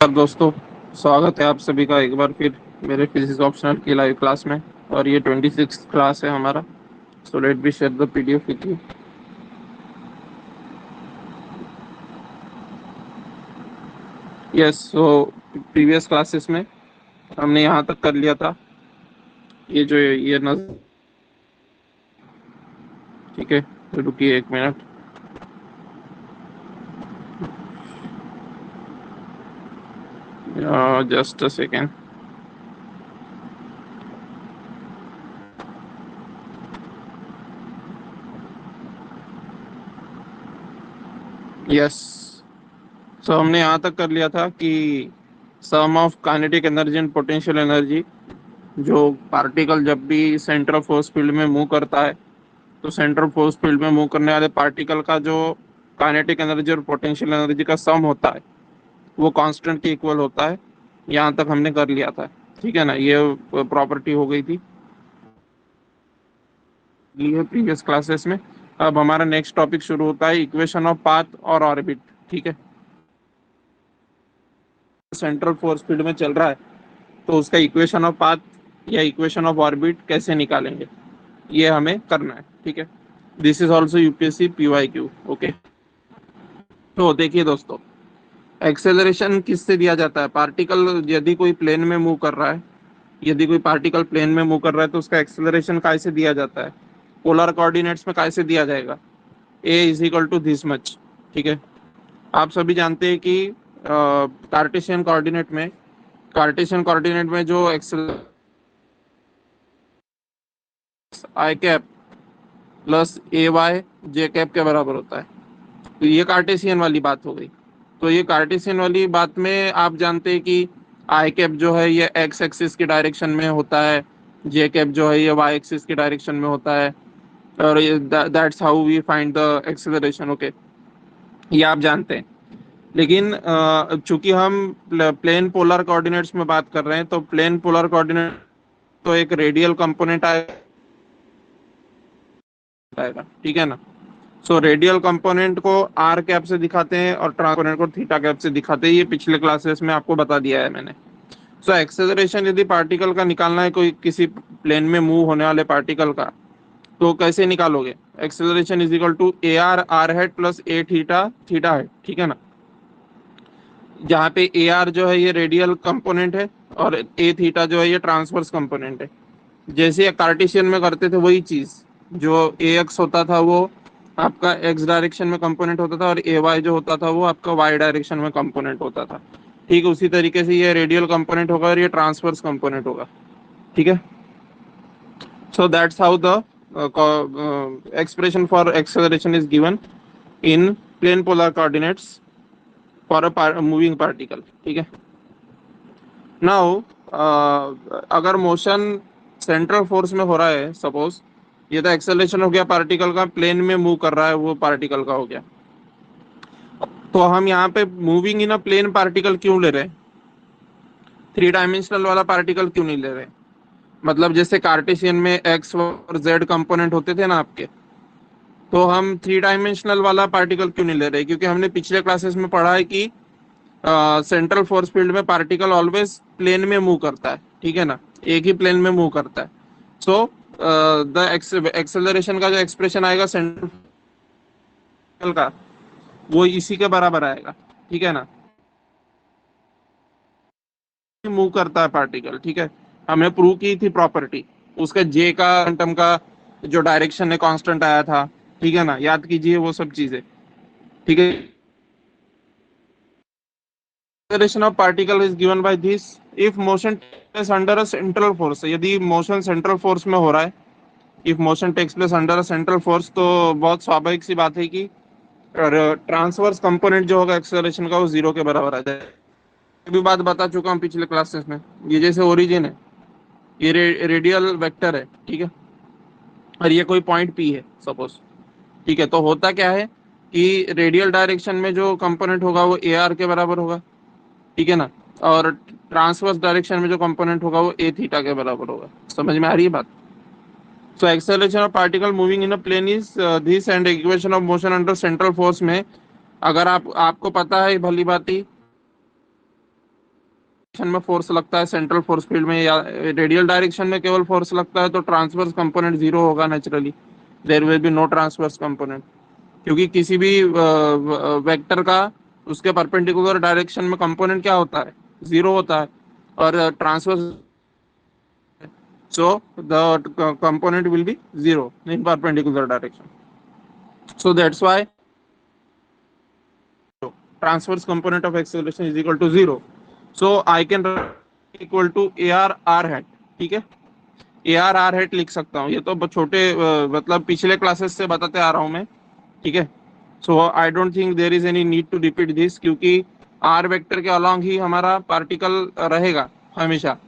नमस्कार दोस्तों, स्वागत है आप सभी का एक बार फिर मेरे फिजिक्स ऑप्शनल की लाइव क्लास में। और ये 26 क्लास है हमारा। So let be share the PDF with you. Yes, so previous classes में हमने यहाँ तक कर लिया था। ये जो ये नजर, ठीक है, तो रुकिए एक minute. Just a second. Yes, so हमने यहाँ तक कर लिया था कि sum of kinetic energy and potential energy, जो पार्टिकल जब भी सेंटर फोर्स फील्ड में मूव करता है तो सेंट्रल फोर्स फील्ड में मूव करने वाले पार्टिकल का जो काइनेटिक एनर्जी और पोटेंशियल एनर्जी का सम होता है वो कांस्टेंट के इक्वल होता है। यहाँ तक हमने कर लिया था, ठीक है ना। ये प्रॉपर्टी हो गई थी ये प्रीवियस क्लासेस में। अब हमारा नेक्स्ट टॉपिक शुरू होता है इक्वेशन ऑफ पाथ और ऑर्बिट, ठीक है। सेंट्रल फोर्स फील्ड में चल रहा है तो उसका इक्वेशन ऑफ पाथ या इक्वेशन ऑफ ऑर्बिट कैसे निकालेंगे, ये हमें करना है, ठीक है। This is also UPSC PYQ, okay. तो देखिए दोस्तों, एक्सेलरेशन किससे दिया जाता है। पार्टिकल यदि कोई प्लेन में मूव कर रहा है, यदि कोई पार्टिकल प्लेन में मूव कर रहा है तो उसका एक्सेलरेशन कैसे दिया जाता है। पोलर कोऑर्डिनेट्स में कैसे दिया जाएगा, a is equal to this much, ठीक है। आप सभी जानते हैं कि कार्टेशियन कोऑर्डिनेट में जो एक्सेल आई कैप प्लस ए वाई जे कैप के बराबर होता है। तो ये कार्टेशियन वाली बात हो गई। तो ये कार्टेशियन वाली बात में आप जानते हैं कि आई कैप जो है ये एक्स एक्सिस की डायरेक्शन में होता है, जे कैप जो है ये वाई एक्सिस की डायरेक्शन में होता है। और ये that's how we find the acceleration, okay, ये आप जानते हैं। लेकिन चूंकि हम प्लेन पोलर कोऑर्डिनेट्स में बात कर रहे हैं तो प्लेन पोलर कोऑर्डिनेट तो एक रेडियल कंपोनेंट आएगा, ठीक है ना। सो रेडियल कंपोनेंट को आर कैप से दिखाते हैं और ट्रांसपोनेंट को थीटा कैप से दिखाते हैं। ये पिछले क्लासेस में आपको बता दिया है मैंने। सो एक्सेलरेशन यदि पार्टिकल का निकालना है, कोई किसी प्लेन में मूव होने वाले पार्टिकल का, तो कैसे निकालोगे। Acceleration is equal to A R R head plus A theta theta head, ठीक है ना। जहाँ पे ए आर जो है ये रेडियल कंपोनेंट है और ए थीटा जो है ये ट्रांसवर्स कंपोनेंट है। जैसे कार्टेशियन में करते थे वही चीज, जो ए एक्स होता था वो आपका एक्स डायरेक्शन में कंपोनेंट होता था और ए वाई जो होता था वो आपका वाई डायरेक्शन में कंपोनेंट होता था। ठीक उसी तरीके से ये रेडियल कंपोनेंट होगा और ये ट्रांसवर्स कंपोनेंट होगा, ठीक है। So that's how the expression for acceleration is given in plane polar coordinates for a moving particle, ठीक है। नाउ अगर मोशन सेंट्रल फोर्स में हो रहा है, सपोज ये तो एक्सेलरेशन हो गया पार्टिकल का, प्लेन में मूव कर रहा है वो पार्टिकल का हो गया। तो हम यहाँ पे moving in a plane particle क्यों ले रहे हैं, थ्री डायमेंशनल वाला पार्टिकल क्यों नहीं ले रहे। मतलब जैसे कार्टेशियन में एक्स और जेड कंपोनेंट होते थे ना आपके, तो हम थ्री डायमेंशनल वाला पार्टिकल क्यों नहीं ले रहे, क्योंकि हमने पिछले क्लासेस में पढ़ा है कि सेंट्रल फोर्स फील्ड में पार्टिकल ऑलवेज प्लेन में मूव करता है, ठीक है ना, एक ही प्लेन में मूव करता है। सो द एक्सेलरेशन का जो एक्सप्रेशन आएगा सेंट्रल का, वो इसी के बराबर आएगा, ठीक है ना। मूव करता है पार्टिकल, ठीक है। हमने प्रूव की थी प्रॉपर्टी, उसका जे का क्वांटम का जो डायरेक्शन है कांस्टेंट आया था, ठीक है ना, याद कीजिए वो सब चीजें, ठीक है। acceleration of particle is given by this if motion is under a central force। यदि मोशन सेंट्रल फोर्स में हो रहा है, if motion takes place under a central force, तो बहुत स्वाभाविक सी बात है कि ट्रांसवर्स कंपोनेंट जो होगा एक्सेलरेशन का वो जीरो के बराबर आ जाए। भी बात बता चुका हूँ पिछले क्लासेस में। ये जैसे ओरिजिन है, ये रेडियल वेक्टर है, ठीक है, और ये कोई पॉइंट पी है सपोज, ठीक है। तो होता क्या है कि रेडियल डायरेक्शन में जो कंपोनेंट होगा वो ए आर के बराबर होगा, ठीक है ना, और ट्रांसवर्स डायरेक्शन में जो कंपोनेंट होगा वो ए थीटा के बराबर होगा। समझ में आ रही है बात। So acceleration of particle moving in a plane is this and equation of motion under central force में, अगर आपको पता है भली बात ही, में फोर्स लगता है सेंट्रल फोर्स फील्ड में, या रेडियल डायरेक्शन में केवल फोर्स लगता है, तो ट्रांसवर्स कंपोनेंट जीरो होगा naturally, there will be no transverse component, क्योंकि किसी भी वेक्टर का उसके परपेंडिकुलर डायरेक्शन में कंपोनेंट क्या होता है, जीरो होता है, और transverse, so the component will be zero in perpendicular direction. So that's why transverse component of acceleration is equal to zero. So I can write equal to AR R hat. ठीक है, AR R hat लिख सकता हूँ, ये तो छोटे मतलब पिछले क्लासेस से बताते आ रहा हूँ मैं, ठीक है. So I don't think there is any need to repeat this, क्योंकि आर वेक्टर के अलॉन्ग ही हमारा पार्टिकल रहेगा हमेशा.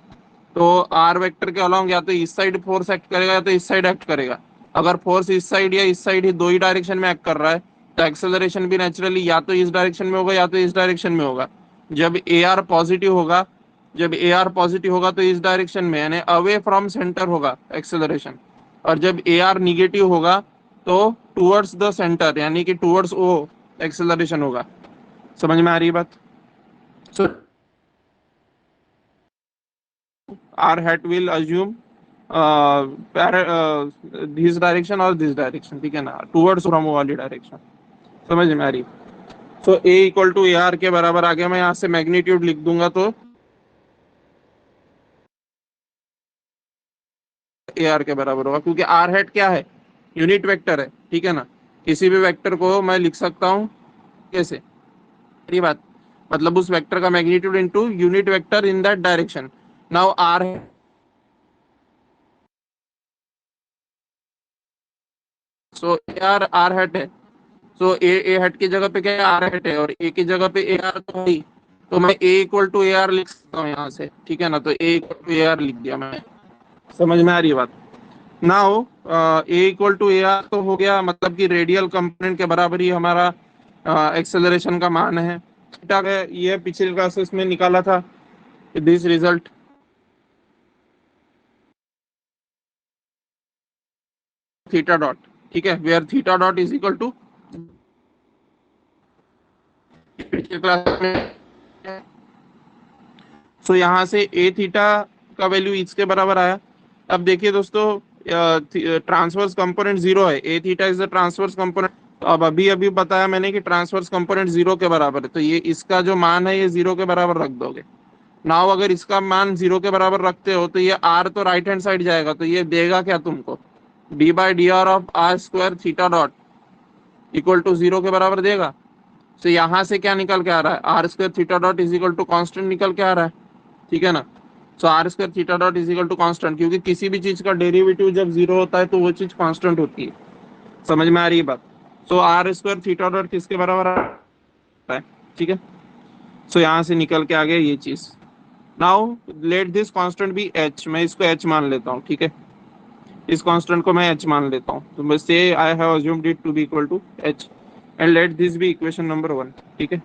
तो आर वेक्टर के अलॉन्ग या तो इस साइड फोर्स एक्ट करेगा या तो इस साइड एक्ट करेगा. अगर फोर्स इस साइड या इस साइड ही दो ही डायरेक्शन में एक्ट कर रहा है, तो एक्सेलरेशन भी नेचुरली या तो इस डायरेक्शन में होगा या तो इस डायरेक्शन में होगा. जब ए आर पॉजिटिव होगा, जब ए आर पॉजिटिव होगा तो इस डायरेक्शन में, यानी अवे फ्रॉम सेंटर होगा एक्सेलरेशन. और जब ए आर निगेटिव होगा तो टूवर्ड्स द सेंटर, यानी कि टूवर्ड्स ओ एक्सेलरेशन होगा. समझ में आ रही है बात? सो R hat will assume this direction और this direction, ठीक है ना, towards from वाली डायरेक्शन. समझ में आ रही? सो A इक्वल टू AR के बराबर आ गया. मैं यहाँ से मैग्नीट्यूड लिख दूंगा तो AR के बराबर होगा, क्योंकि R hat क्या है, यूनिट वेक्टर है, ठीक है ना. किसी भी वेक्टर को मैं लिख सकता हूँ कैसे, ये बात, मतलब उस वेक्टर का magnitude into unit vector in that direction. Now R so AR R hat है. सो ए हेड की जगह पे क्या है, आर हेड है, और ए की जगह पे ए आर तो है ही. तो मैं A equal to A R लिख सकता हूँ यहाँ से, ठीक है ना. तो A equal to A R लिख दिया मैं. समझ में आ रही है बात? Now A equal to A R तो हो गया, मतलब कि रेडियल कंपोनेंट के बराबर ही हमारा एक्सेलरेशन का मान है. थीटा का ये पिछले क्लासेस में निकाला था दिस रिजल्ट. थीटा डॉट, ठीक है, where theta dot is equal to, पिछले क्लास में. सो यहाँ से ए थीटा का वैल्यू इसके बराबर आया. अब देखिए दोस्तों, ट्रांसवर्स कंपोनेंट जीरो है, a theta is the transverse component. तो अब अभी बताया मैंने कि ट्रांसवर्स कंपोनेंट जीरो के बराबर है, तो ये इसका जो मान है ये जीरो के बराबर रख दोगे. नाउ अगर इसका मान जीरो के बराबर रखते हो तो ये आर तो राइट हैंड साइड जाएगा, तो ये देगा क्या तुमको, D by D R of R square theta dot equal to zero के बराबर देगा. तो यहाँ से क्या निकल के आ रहा है, r square theta dot is equal to constant निकल के आ रहा है, ठीक है ना. So r square theta dot is equal to constant, क्योंकि किसी भी चीज का डेरिवेटिव जब जीरो होता है तो वो चीज कांस्टेंट होती है. समझ में आ रही है बात? सो आर स्क्वायर थीटा डॉट किसके बराबर आता है, ठीक है. सो यहाँ से निकल के आ गया ये चीज. Now let this constant be H, मैं इसको एच मान लेता हूँ, ठीक है. इस कांस्टेंट को मैं एच मान लेता हूँ, तो मैं say I have assumed it to be equal to h, and let this be equation number 1, ठीक है.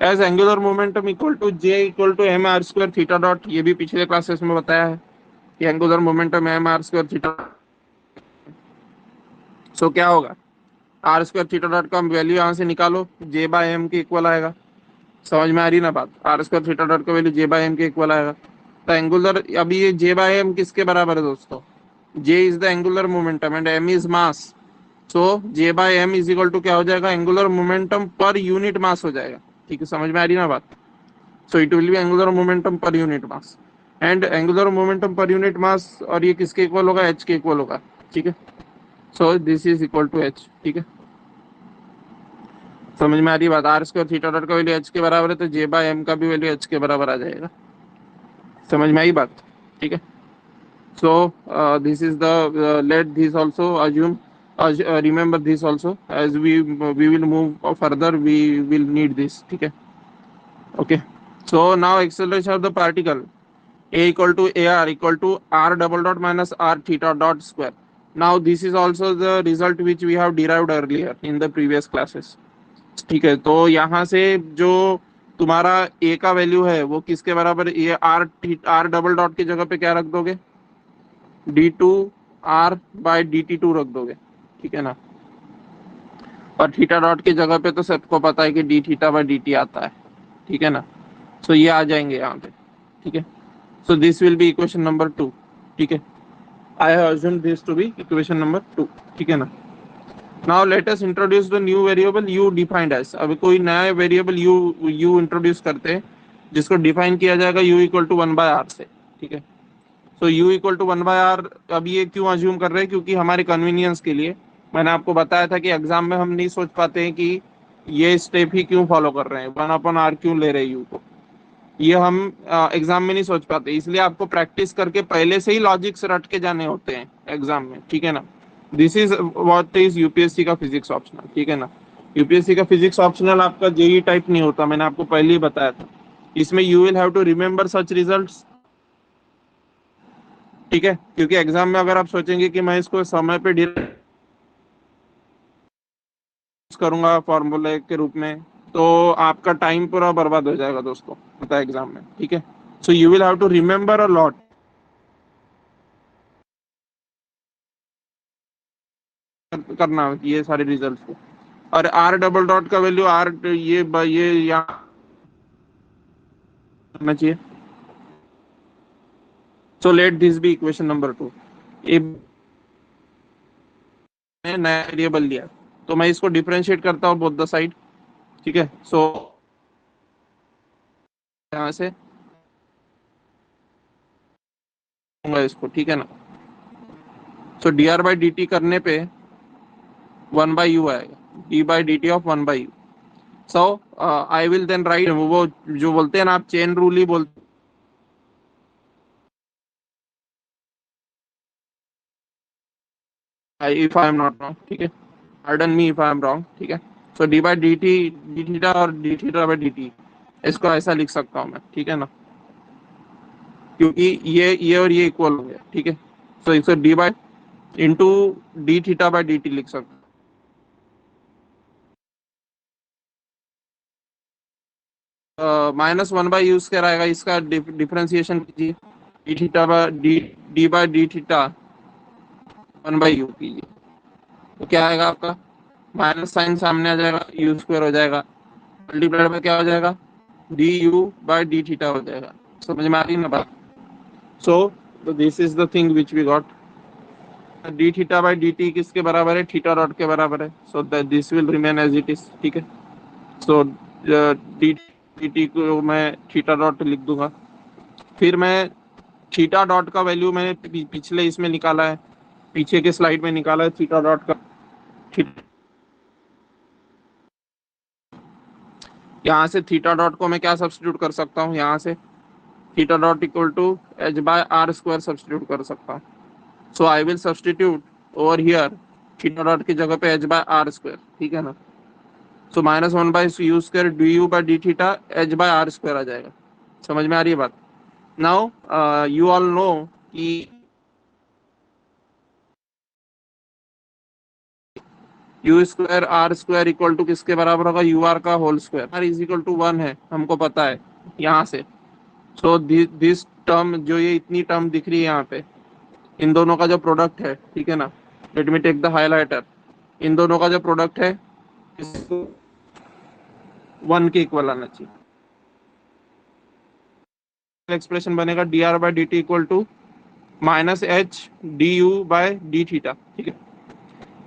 As angular momentum equal to j equal to m r square theta dot, ये भी पिछले क्लासेस में बताया है कि angular momentum m r square theta. So क्या होगा, आर स्क्वायर थीटा डॉट का वैल्यू यहाँ से निकालो, जे बाय एम के इक्वल आएगा. समझ में आ रही ना बात? आर स्क्वायर थीटा डॉट का वैल्यू जे बाय एम के इक्वल आएगा. तो एंगुलर, अभी ये जे बाय एम किसके बराबर है दोस्तों, j is the angular momentum and m is mass. So j by m is equal to क्या हो जाएगा, angular momentum per unit mass हो जाएगा. ठीक है, समझ में आ रही ना बात? So it will be angular momentum per unit mass, and angular momentum per unit मास, और ये किसके इक्वल होगा, एच के इक्वल होगा, ठीक है. So this is equal to H, ठीक है. समझ में आ रही बात? आर स्क्वायर थीटा डॉट का वैल्यू एच के बराबर है, तो जे बाय एम का भी वैल्यू एच के बराबर आ जाएगा. समझ में आई बात? ठीक है. So this is the let this also assume, remember this also, as we will move further, we will need this, ठीक है. Okay, so now acceleration of the particle a equal to ar equal to r double dot minus r theta dot square. Now this is also the result which we have derived earlier in the previous classes. ठीक है, तो यहाँ से जो तुम्हारा a का value है वो किसके बराबर, ये r डबल डॉट की जगह पे क्या रख दोगे, d2 r बाय dt2 रख दोगे, ठीक है ना. और थीटा डॉट की जगह पे तो सबको पता है कि डी थीटा बाय dt आता है, ठीक है ना. सो ये आ जाएंगे यहाँ पे, ठीक है। So this will be equation number 2, ठीक है। I have assumed this to be equation number 2, ठीक है ना। Now let us introduce the new variable u defined as. अभी कोई नया वेरिएबल u इंट्रोड्यूस करते हैं जिसको डिफाइन किया जाएगा u इक्वल टू 1/r से, ठीक है। सो u इक्वल टू 1/r, अब ये क्यों अज्यूम कर रहे हैं, क्योंकि हमारे कन्वीनियंस के लिए। मैंने आपको बताया था कि एग्जाम में हम नहीं सोच पाते हैं कि ये स्टेप ही क्यों फॉलो कर रहे हैं, 1/r क्यों ले रहे हैं u को, ये हम एग्जाम में नहीं सोच पाते। इसलिए आपको प्रैक्टिस करके पहले से ही लॉजिक्स रट के जाने होते हैं एग्जाम में, ठीक है ना। This is what is UPSC का फिजिक्स ऑप्शनल, ठीक है ना। यूपीएससी का फिजिक्स ऑप्शनल आपका जेई टाइप नहीं होता, मैंने आपको पहले ही बताया था। इसमें you will have to remember such results, ठीक है। क्योंकि एग्जाम में अगर आप सोचेंगे कि मैं इसको समय पे डिराइव करूंगा फॉर्मूले के रूप में, तो आपका टाइम पूरा बर्बाद हो जाएगा दोस्तों, पता है एग्जाम में, ठीक है। So you will have to remember a lot करना ये सारे रिजल्ट को। और आर डबल डॉट का वैल्यू आर ये यहाँ करना चाहिए। So let this be equation number 2। ये नया वेरिएबल लिया, तो मैं इसको डिफरेंशिएट करता हूँ बोथ द साइड, ठीक है। सो यहाँ से इसको, ठीक है ना। So d r by D t करने पे 1/u आएगा, d by D t of 1/u। So I will then write, वो जो बोलते हैं ना आप चेन रूल ही बोलते, if I am not wrong, ठीक है। Pardon me if I am wrong, ठीक है। So d by D t, d theta और d theta by D t, इसको ऐसा लिख सकता हूँ मैं, ठीक है ना। क्योंकि ये और ये इक्वल हो गया, ठीक है। सो इसको D by into D theta by D T लिख सकता हूँ। -1/u स्क्वायर आएगा, इसका डिफरेंशिएशन कीजिए, D theta by D by D theta 1/u कीजिए, तो क्या आएगा आपका, माइनस साइन सामने आ जाएगा, यू स्क्वायर हो जाएगा, मल्टीप्लाइड में क्या हो जाएगा, D you by D theta हो जाएगा। समझ में आ रही ना बात। So this is the thing which we got. D theta by D T किसके बराबर है, थीटा डॉट के बराबर है। So this will remain as it is, ठीक है। सो डी डी टी को मैं थीटा डॉट लिख दूंगा। फिर मैं थीटा डॉट का वैल्यू मैंने पिछले इसमें निकाला है, पीछे के स्लाइड में निकाला है थीटा डॉट का। यहाँ से थीटा डॉट को मैं क्या सब्स्टिट्यूट कर सकता हूँ, यहाँ से theta dot equal to h by r square substitute कर सकता हूँ। So I will substitute over here theta dot की जगह पे एच बाय आर स्क्वायर, ठीक है ना। So -1/u square d you by D theta h by r square आ जाएगा। समझ में आ रही है बात। नाउ यू ऑल नो कि u square r square equal to किसके बराबर होगा, यू आर का whole square. R is equal to 1 है, हमको पता है यहाँ से। सो दिस टर्म, जो ये इतनी टर्म दिख रही है यहाँ पे, इन दोनों का जो प्रोडक्ट है, ठीक है ना। Let me take the highlighter. इन दोनों का जो प्रोडक्ट है, इसको 1 के इक्वल आना चाहिए। एक्सप्रेशन बनेगा d r by D t equal to -h d you by D theta, ठीक है।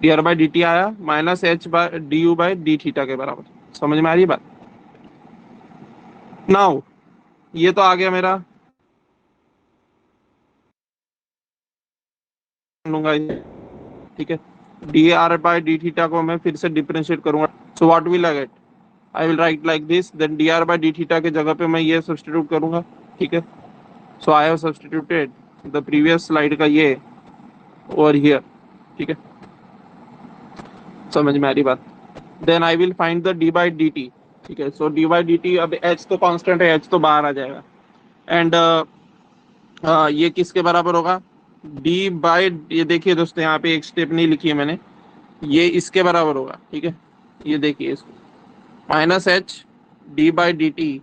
D r by D t आया -h by d you by D theta के बराबर। समझ में आ रही है बात। नाउ ये तो आ गया मेरा, लूंगा ठीक है। D r by D theta को मैं फिर से डिफरेंशिएट करूंगा। So what will I get, I will write like this, then d r by D theta के जगह पे मैं ये सब्स्टिट्यूट करूंगा, ठीक है। So I have substituted the previous slide का ये ओवर हियर, ठीक है। समझ में आ रही बात। Then I will find the d by D t, ठीक है। So d by D t, अब एच तो कांस्टेंट है, एच तो बाहर आ जाएगा। एंड ये किसके बराबर होगा, डी बाई, ये देखिए दोस्तों यहाँ पे एक स्टेप नहीं लिखी है मैंने, ये इसके बराबर होगा, ठीक है। ये देखिए इसको, -h D by D t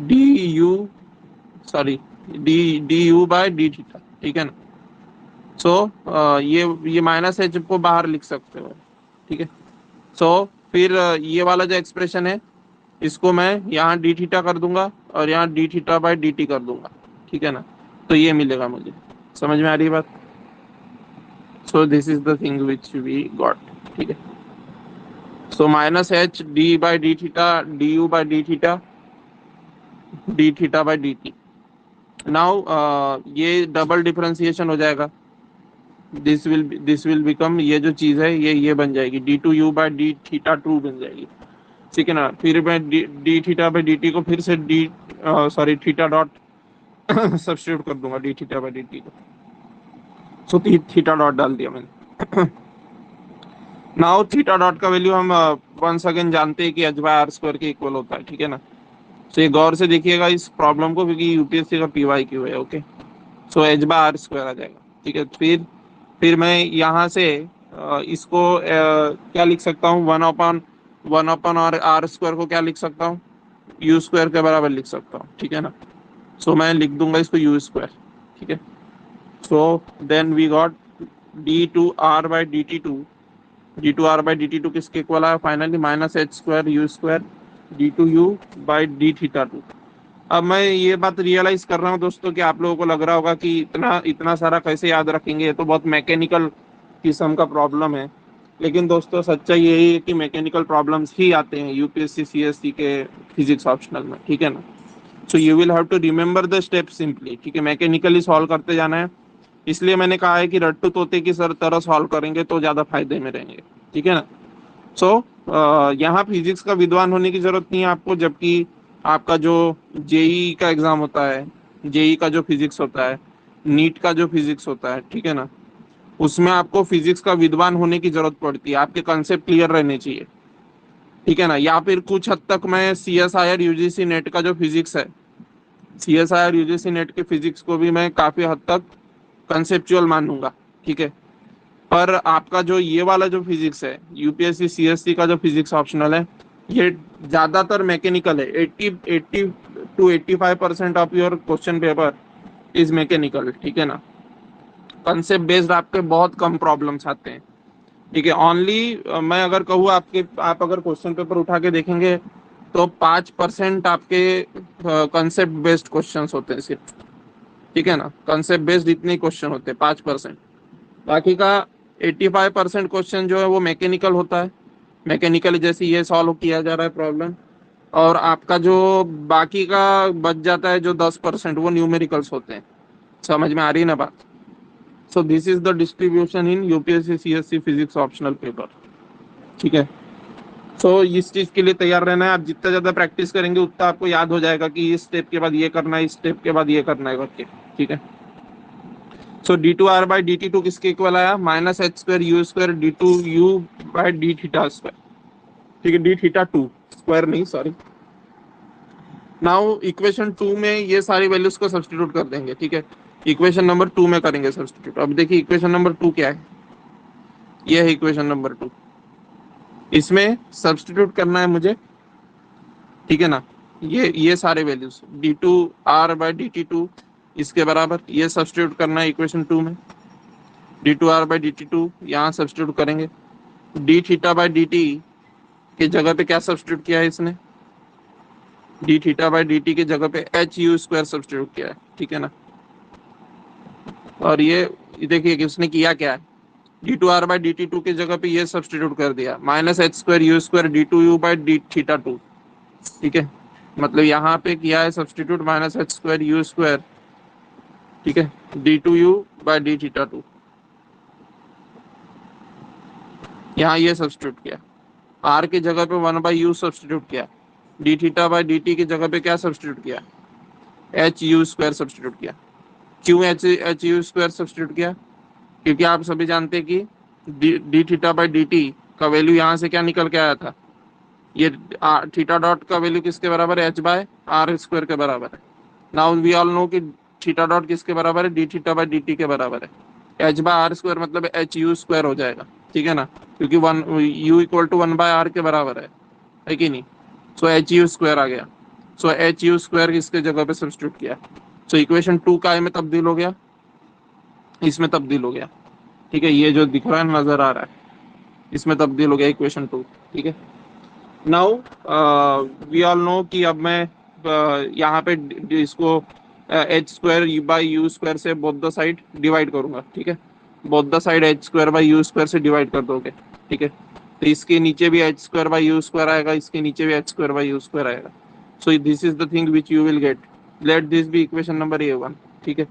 D you, sorry D you by D theta, ठीक है ना। सो ये -h को बाहर लिख सकते हो, ठीक है। सो फिर ये वाला जो एक्सप्रेशन है इसको मैं यहाँ डी थीटा कर दूंगा और यहाँ D theta by D T कर दूंगा, ठीक है ना। तो ये मिलेगा मुझे, समझ में आ रही है बात। So this is the thing which we got, ठीक है। So minus h d by D theta d you by D theta by D t. Now ये डबल डिफरेंशिएशन हो जाएगा, दिस विल बिकम, ये जो चीज है ये बन जाएगी d two u by D theta two बन जाएगी, ठीक है ना। फिर मैं d theta by D t को फिर से d sorry theta dot substitute कर दूंगा d theta by D t को। सो थीटा डॉट डाल दिया मैंने। नाउ थीटा डॉट का वैल्यू हम वंस अगेन जानते हैं कि एच बाय आर स्क्वायर के इक्वल होता है, ठीक है ना। तो ये गौर से देखिएगा इस प्रॉब्लम को, क्योंकि यूपीएससी का पीवाई क्यू है, okay. So h by r square आ जाएगा, ठीक है। फिर मैं यहाँ से इसको क्या लिख सकता हूँ, वन अपॉन और आर स्क्वायर को क्या लिख सकता हूँ, यू स्क्वायर के बराबर लिख सकता हूँ, ठीक है ना। सो मैं लिख दूंगा इसको यू स्क्वायर, ठीक है। So then we got d two r by D t two, d two r by D t two किसके इक्वल आया finally, minus h square u square d two u by D theta two. अब मैं ये बात realise कर रहा हूँ दोस्तों कि आप लोगों को लग रहा होगा कि इतना इतना सारा कैसे याद रखेंगे, ये तो बहुत मैकेनिकल किस्म का प्रॉब्लम है। लेकिन दोस्तों सच्चाई यही है कि मैकेनिकल प्रॉब्लम्स ही आते हैं यूपीएससी सीएससी के फिजिक्स ऑप्शनल में, ठीक है ना। So you will have to remember the step simply, ठीक है। मैकेनिकली सॉल्व करते जाना है, इसलिए मैंने कहा है कि रट्टू तोते की सर तरह सॉल्व करेंगे तो ज्यादा फायदे में रहेंगे, ठीक है ना। सो यहाँ फिजिक्स का विद्वान होने की जरूरत नहीं है आपको, जबकि आपका जो जेई का एग्जाम होता है, जेई का जो फिजिक्स होता है, नीट का जो फिजिक्स होता है, ठीक है ना, उसमें आपको फिजिक्स का विद्वान होने की जरूरत पड़ती है, आपके कंसेप्ट क्लियर रहने चाहिए, ठीक है ना। या फिर कुछ हद तक मैं C S I R UGC NET का जो फिजिक्स है, C S I R UGC NET के फिजिक्स को भी मैं काफी हद तक कंसेप्चुअल मानूंगा, ठीक है। पर आपका जो ये वाला जो फिजिक्स है, यूपीएससी सीएससी का जो फिजिक्स ऑप्शनल है, ये ज्यादातर मैकेनिकल है। 80 to 85% of your question paper is mechanical, ठीक है ना। कंसेप्ट बेस्ड आपके बहुत कम प्रॉब्लम्स आते हैं, ठीक है। ओनली मैं अगर कहूँ आप अगर क्वेश्चन पेपर उठा के देखेंगे तो 5% आपके कंसेप्ट बेस्ड क्वेश्चंस होते हैं सिर्फ, ठीक है ना। कंसेप्ट बेस्ड इतने क्वेश्चन होते हैं 5%, बाकी का 85% क्वेश्चन जो है वो मैकेनिकल होता है। मैकेनिकली जैसे ये सॉल्व किया जा रहा है प्रॉब्लम, और आपका जो बाकी का बच जाता है जो 10% वो न्यूमेरिकल्स होते हैं। समझ में आ रही है ना बात। So this is the distribution in UPSC CSC physics optional paper, ठीक है। सो इस चीज के लिए तैयार रहना है, आप जितना ज्यादा प्रैक्टिस करेंगे उतना आपको याद हो जाएगा कि इस स्टेप के बाद ये करना है, इस स्टेप के बाद ये करना है करके, ठीक है। So d two r by D t two किसके इक्वल आया, minus h square u square d two u by D theta square, ठीक है, डी थीटा टू स्क्वायर नहीं, सॉरी। नाउ इक्वेशन 2 में ये सारी वैल्यूज को सब्स्टिट्यूट कर देंगे, ठीक है। इक्वेशन नंबर 2 में करेंगे सब्स्टिट्यूट। अब देखिए इक्वेशन नंबर 2 क्या है, ये है इक्वेशन नंबर 2, इसमें सब्स्टिट्यूट करना है मुझे, ठीक है ना। ये सारे values d two r by D t two इसके बराबर ये सब्स्टिट्यूट करना है इक्वेशन 2 में। D two r by D t two यहाँ सब्स्टिट्यूट करेंगे, d theta by D t की जगह पे क्या सब्स्टिट्यूट किया है इसने, d theta by D t की जगह पे एच यू स्क्वायर सब्स्टिट्यूट किया है, ठीक है ना। और ये देखिए कि उसने किया क्या है, d two r by D t two की जगह पे ये सब्स्टिट्यूट कर दिया, minus h square u square d two u by D theta two, ठीक है। मतलब यहाँ पे किया है substitute minus h square u square, ठीक है, d two u by D theta two, यहाँ ये सब्स्टिट्यूट किया, आर की जगह पे 1/u सब्स्टिट्यूट किया, D theta by D t की जगह पे क्या सब्स्टिट्यूट किया, एच यू स्क्वायर सब्स्टिट्यूट किया। क्यों एच यू स्क्वायर सब्स्टिट्यूट किया, क्योंकि आप सभी जानते हैं कि D theta by D T का वैल्यू यहाँ से क्या निकल के आया था, ये थीटा डॉट का वैल्यू किसके बराबर है, एच बाय आर स्क्वायर के बराबर है। नाउ वी ऑल नो कि थीटा डॉट किसके बराबर है, d theta by D T के बराबर है। एच बाय आर स्क्वायर मतलब एच यू स्क्वायर हो जाएगा, ठीक है ना, क्योंकि one you equal to 1/r के बराबर है कि नहीं। सो एच यू स्क्वायर आ गया, सो एच यू स्क्वायर इसके जगह पे सब्स्टिट्यूट किया। सो इक्वेशन 2 का में तब्दील हो गया, इसमें तब्दील हो गया, ठीक है। ये जो दिख रहा है नजर आ रहा है, इसमें तब्दील हो गया इक्वेशन 2, ठीक है। नाउ वी ऑल नो कि अब मैं यहाँ पे इसको h square by u square से बोथ द साइड डिवाइड करूंगा, ठीक है। Both the side h square by u square से डिवाइड कर दोगे, ठीक है। तो इसके नीचे भी h square by u square आएगा, इसके नीचे भी h square by u square आएगा। So this is the thing which you will get. Let this be equation number A1, ठीक है।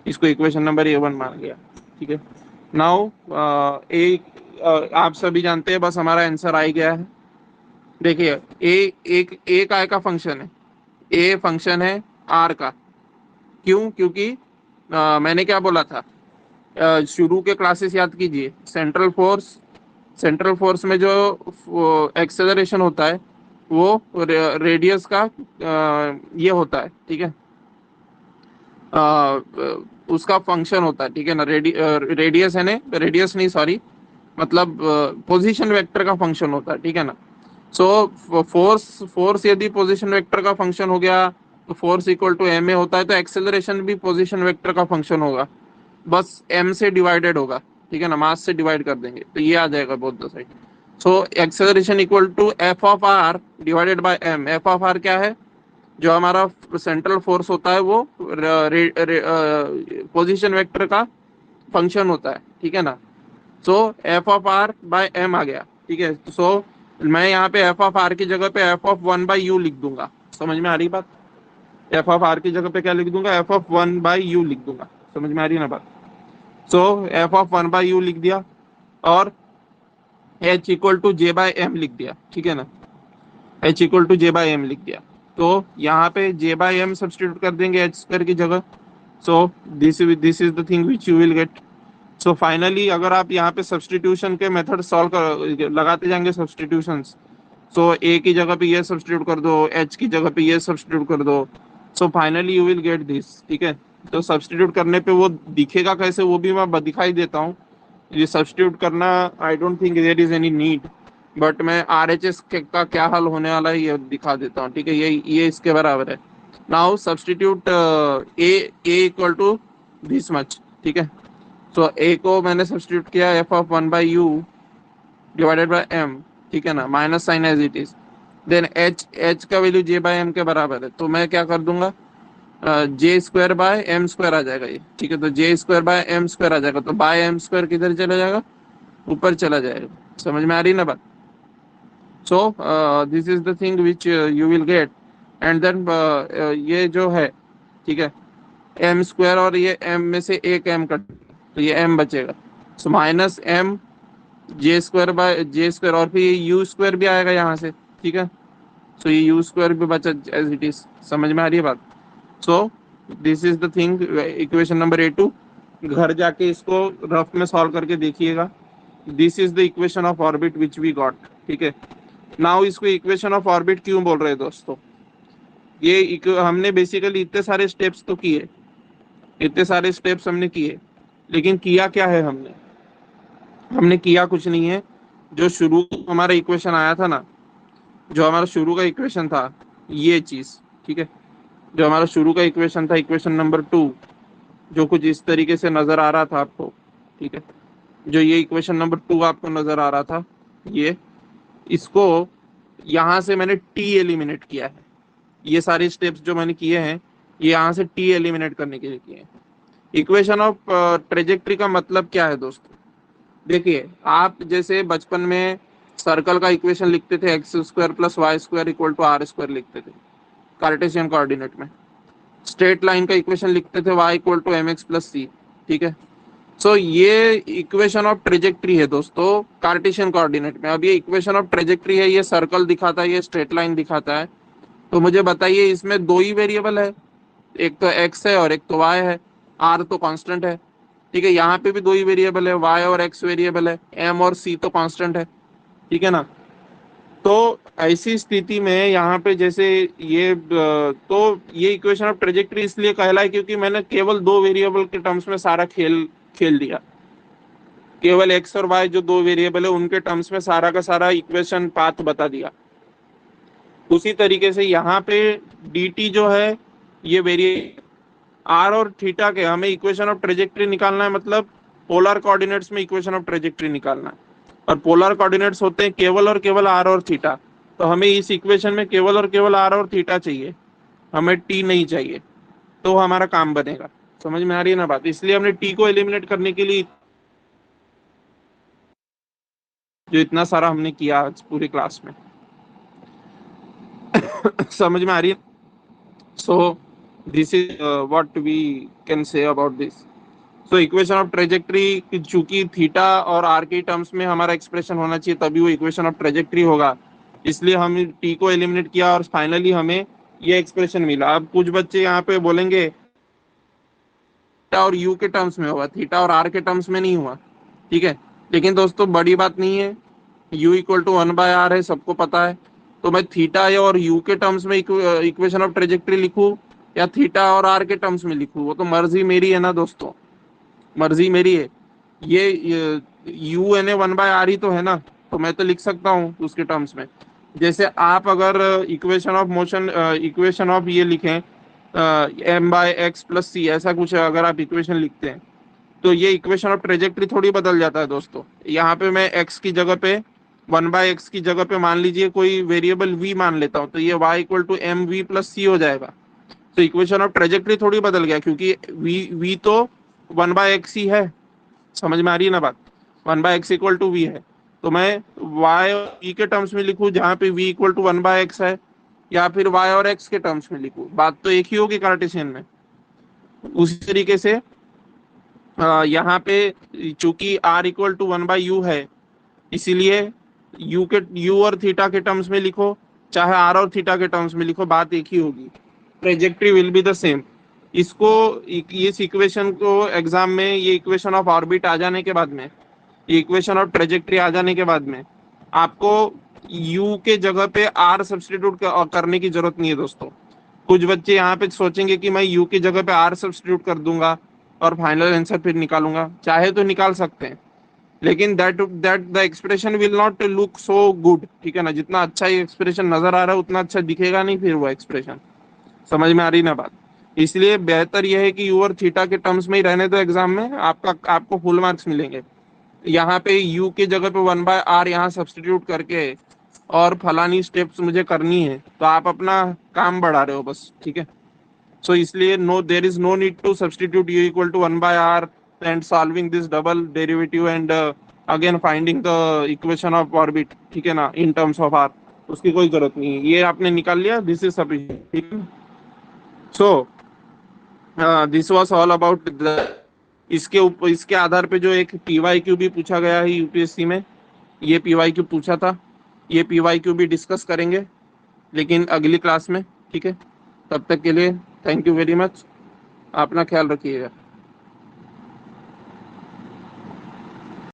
इसको इक्वेशन नंबर A1 मान लिया, ठीक है। नाउ आप सभी जानते हैं, बस हमारा आंसर आ ही गया है। देखिए ए एक आय का फंक्शन है, ए फंक्शन है आर का। क्यों? क्योंकि मैंने क्या बोला था, शुरू के क्लासेस याद कीजिए। सेंट्रल फोर्स में जो एक्सेलरेशन होता है वो रेडियस का ये होता है, ठीक है। उसका फंक्शन होता है, ठीक है ना। रेडियस है ना, रेडियस नहीं सॉरी, मतलब पोजीशन वेक्टर का फंक्शन होता है, ठीक है ना। सो फोर्स यदि पोजीशन वेक्टर का फंक्शन हो गया तो force equal to m a होता है, तो एक्सेलरेशन भी पोजीशन वेक्टर का फंक्शन होगा, बस एम से डिवाइडेड होगा, ठीक है ना। मास से डिवाइड कर देंगे तो ये आ जाएगा both the side. So acceleration equal to f of r divided by m. F of r क्या है? जो हमारा सेंट्रल फोर्स होता है वो पोजीशन वेक्टर का फंक्शन होता है, ठीक है ना। So f of r by m आ गया, ठीक है। सो मैं यहाँ पे एफ ऑफ आर की जगह पे एफ ऑफ 1/u लिख दूंगा। समझ में आ रही बात? एफ ऑफ आर की जगह पे क्या लिख दूंगा? एफ ऑफ 1/u लिख दूंगा। समझ में आ रही है ना बात? सो एफ ऑफ 1/u लिख दिया और h equal to j by m लिख दिया, ठीक है ना। h equal to j by m लिख दिया, तो यहाँ पे जे बाय एम सब्सटीट्यूट कर देंगे एच स्क्वायर की जगह। सो this is the thing which you will gate. So finally अगर आप यहाँ पे सब्सटीट्यूशन के मेथड सॉल्व कर लगाते जाएंगे सब्सटीट्यूशंस, सो ए की जगह पे ये सब्सटीट्यूट कर दो, एच की जगह पे ये सब्सटीट्यूट कर दो, so finally you will get this, ठीक है। तो सब्सटीट्यूट करने पे वो दिखेगा कैसे वो भी मैं दिखाई देता हूँ। ये सब्सटीट्यूट करना I don't think there is any need, but मैं RHS का क्या हाल होने वाला है ये दिखा देता हूँ, ठीक है। ये इसके बराबर है। Now substitute a equal to this much, ठीक है। तो ए को मैंने सब्सटीट्यूट किया f of 1/u divided by m, ठीक है ना, minus sign as it is. Then h का वैल्यू जे बाय एम के बराबर है, तो मैं क्या कर दूंगा, j square by m square आ जाएगा ये, ठीक है। तो j square by m square आ जाएगा, तो बाय एम स्क्वायर किधर चला जाएगा? ऊपर चला जाएगा। समझ में आ रही ना बात? So this is the thing which you will get. And then ये जो है, ठीक है, एम स्क्वायर और ये एम में से एक एम कट, तो ये एम बचेगा। So minus m j square by j square, और फिर ये यू स्क्वायर भी आएगा यहाँ से, ठीक है। सो ये यू स्क्वायर भी बचा एज इट इज। समझ में आ रही है बात? So this is the thing, equation number A2। घर जाके इसको रफ में सॉल्व करके देखिएगा। This is the equation of orbit which we got, ठीक है। नाउ इसको इक्वेशन ऑफ ऑर्बिट क्यों बोल रहे हैं दोस्तों? ये हमने बेसिकली इतने सारे स्टेप्स तो किए, इतने सारे स्टेप्स हमने किए, लेकिन किया क्या है हमने? हमने किया कुछ नहीं है। जो शुरू हमारा इक्वेशन आया था ना, जो हमारा शुरू का इक्वेशन था ये चीज, ठीक है। जो हमारा शुरू का इक्वेशन था, इक्वेशन नंबर 2, जो कुछ इस तरीके से नजर आ रहा था आपको, ठीक है। जो ये इक्वेशन नंबर 2 आपको नजर आ रहा था, ये इसको यहाँ से मैंने टी एलिमिनेट किया है। ये सारे स्टेप्स जो मैंने किए हैं ये यहाँ से टी एलिमिनेट करने के लिए किए हैं। इक्वेशन ऑफ ट्रेजेक्ट्री का मतलब क्या है दोस्तों? देखिए, आप जैसे बचपन में सर्कल का इक्वेशन लिखते थे, x square plus y square equal to r square लिखते थे कार्टेशियन कोऑर्डिनेट में। स्ट्रेट लाइन का इक्वेशन लिखते थे y equal to mx plus c, ठीक है। सो ये इक्वेशन ऑफ ट्रेजेक्ट्री है दोस्तों कार्टेशियन कोऑर्डिनेट में। अब ये इक्वेशन ऑफ ट्रेजेक्ट्री है, ये सर्कल दिखाता है, ये स्ट्रेट लाइन दिखाता है। तो मुझे बताइए, इसमें दो ही वेरिएबल है, एक तो x है और एक तो y है, r तो कांस्टेंट है, ठीक है। यहाँ पे भी दो ही वेरिएबल है, y और x वेरिएबल है, m और c तो कांस्टेंट है, ठीक है ना। तो ऐसी स्थिति में यहाँ पे जैसे ये तो ये इक्वेशन ऑफ ट्रेजेक्ट्री इसलिए कहलाए क्योंकि मैंने केवल दो वेरिएबल के टर्म्स में सारा खेल खेल दिया। केवल एक्स और वाई जो दो वेरिएबल है उनके टर्म्स में सारा का सारा इक्वेशन पाथ बता दिया। उसी तरीके से यहाँ पे dt जो है ये वेरिएबल आर और थीटा के हमें इक्वेशन ऑफ ट्रेजेक्ट्री निकालना है, मतलब पोलर कोऑर्डिनेट्स में इक्वेशन ऑफ ट्रेजेक्ट्री निकालना है। और पोलर कोऑर्डिनेट्स होते हैं केवल और केवल आर और थीटा। तो हमें इस इक्वेशन में केवल और केवल आर और थीटा चाहिए, हमें टी नहीं चाहिए, तो हमारा काम बनेगा। समझ में आ रही है ना बात? इसलिए हमने टी को एलिमिनेट करने के लिए जो इतना सारा हमने किया आज पूरी क्लास में। समझ में आ रही है? So this is what we can say about this. So equation of trajectory, चूंकि थीटा और आर के टर्म्स में हमारा एक्सप्रेशन होना चाहिए तभी वो इक्वेशन ऑफ ट्रेजेक्ट्री होगा, इसलिए हम टी को एलिमिनेट किया और फाइनली हमें ये एक्सप्रेशन मिला। अब कुछ बच्चे यहाँ पे बोलेंगे थीटा और यू के टर्म्स में हुआ, थीटा और आर के टर्म्स में नहीं हुआ, ठीक है। लेकिन दोस्तों बड़ी बात नहीं है, u इक्वल टू 1/r है, सबको पता है। तो मैं थीटा और u के टर्म्स में इक्वेशन ऑफ ट्रेजेक्ट्री लिखूं या थीटा और r के टर्म्स में लिखूं, वो तो मर्जी मेरी है ना दोस्तों, मर्जी मेरी है। ये u एन ए 1/r ही तो है ना, तो मैं तो लिख सकता हूँ उसके टर्म्स में। जैसे आप अगर equation of motion, equation of ये लिखें m/x+c, ऐसा कुछ अगर आप इक्वेशन लिखते हैं तो ये इक्वेशन ऑफ ट्रेजेक्ट्री थोड़ी बदल जाता है दोस्तों। यहाँ पे मैं x की जगह पे 1/x की जगह पे मान लीजिए कोई वेरिएबल v मान लेता हूँ, तो ये y इक्वल टू mv+c हो जाएगा। तो इक्वेशन ऑफ ट्रेजेक्ट्री थोड़ी बदल गया, क्योंकि v तो 1/x ही है। समझ में आ रही है ना बात? 1/x इक्वल टू v है, तो मैं y और v के टर्म्स में लिखूं जहाँ पे v इक्वल टू 1/x है, या फिर y और x के टर्म्स में लिखूं, बात तो एक ही होगी कार्टेशियन में। उसी तरीके से यहाँ पे चूंकि r इक्वल टू 1/u है, इसीलिए u और थीटा के टर्म्स में लिखो, चाहे r और थीटा के टर्म्स में लिखो, बात एक ही होगी, trajectory will be the same. इसको, इस इक्वेशन को एग्जाम में, ये इक्वेशन ऑफ ऑर्बिट आ जाने के बाद में, ये इक्वेशन ऑफ ट्रेजेक्ट्री आ जाने के बाद में आपको u के जगह पे r सब्सटीट्यूट करने की जरूरत नहीं है दोस्तों। कुछ बच्चे यहाँ पे सोचेंगे कि मैं u की जगह पे r सब्सटीट्यूट कर दूंगा और फाइनल आंसर फिर निकालूंगा, चाहे तो निकाल सकते हैं, लेकिन that the expression will not look so good, ठीक है ना। जितना अच्छा ये एक्सप्रेशन नजर आ रहा है उतना अच्छा दिखेगा नहीं फिर वो एक्सप्रेशन। समझ में आ रही ना बात? इसलिए बेहतर यह है कि यू और थीटा के टर्म्स में ही रहने दो एग्जाम में, आपको फुल मार्क्स मिलेंगे। यहाँ पे u की जगह पे 1/r यहाँ सब्सटीट्यूट करके और फलानी स्टेप्स मुझे करनी है, तो आप अपना काम बढ़ा रहे हो बस, ठीक है। सो इसलिए no, there is no need to substitute u equal to 1/r and solving this double derivative and again finding the equation of orbit, ठीक है ना, इन टर्म्स ऑफ r। उसकी कोई जरूरत नहीं है, ये आपने निकाल लिया, दिस इज सफिशिएंट, ठीक है। So this was all about the, इसके आधार पे जो एक पीवाईक्यू भी पूछा गया है यूपीएससी में, ये पीवाईक्यू पूछा था, ये पीवाईक्यू भी डिस्कस करेंगे लेकिन अगली क्लास में, ठीक है। तब तक के लिए थैंक यू वेरी मच, अपना ख्याल रखिएगा।